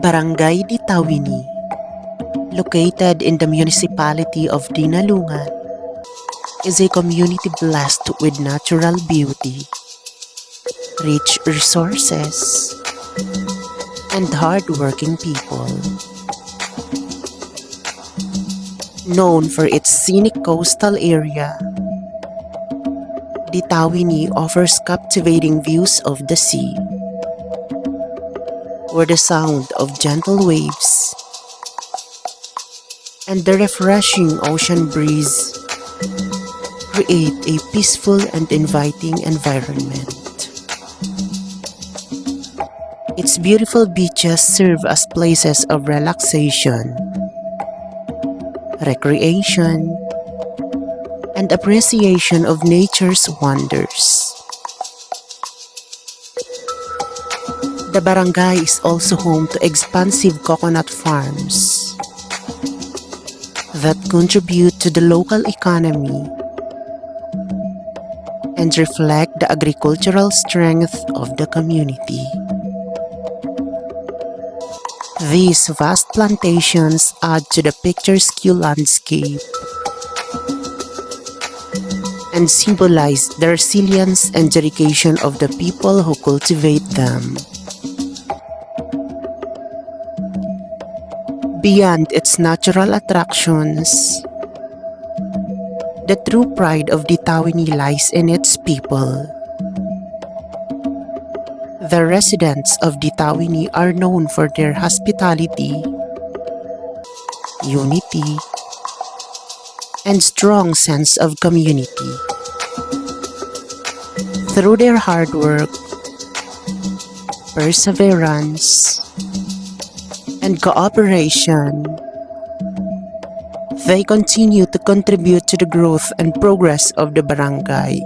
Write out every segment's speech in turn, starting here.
Barangay Ditawini, located in the municipality of Dinalungan, is a community blessed with natural beauty, rich resources, and hard-working people. Known for its scenic coastal area, Ditawini offers captivating views of the sea, where the sound of gentle waves and the refreshing ocean breeze create a peaceful and inviting environment. Its beautiful beaches serve as places of relaxation, recreation, and appreciation of nature's wonders. The barangay is also home to expansive coconut farms that contribute to the local economy and reflect the agricultural strength of the community. These vast plantations add to the picturesque landscape and symbolize the resilience and dedication of the people who cultivate them. Beyond its natural attractions, the true pride of Ditawini lies in its people. The residents of Ditawini are known for their hospitality, unity, and strong sense of community. Through their hard work, perseverance, and cooperation, they continue to contribute to the growth and progress of the barangay,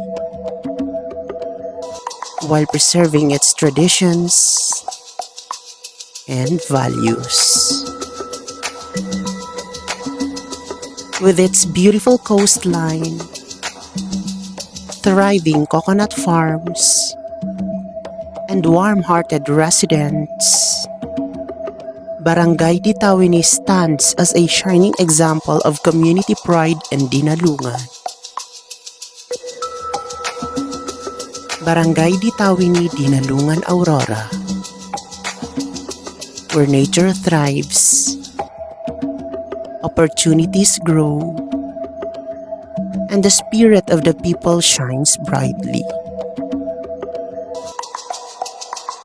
while preserving its traditions and values. With its beautiful coastline, thriving coconut farms, and warm-hearted residents, Barangay Ditawini stands as a shining example of community pride in Dinalungan. Barangay Ditawini, Dinalungan, Aurora, where nature thrives, opportunities grow, and the spirit of the people shines brightly.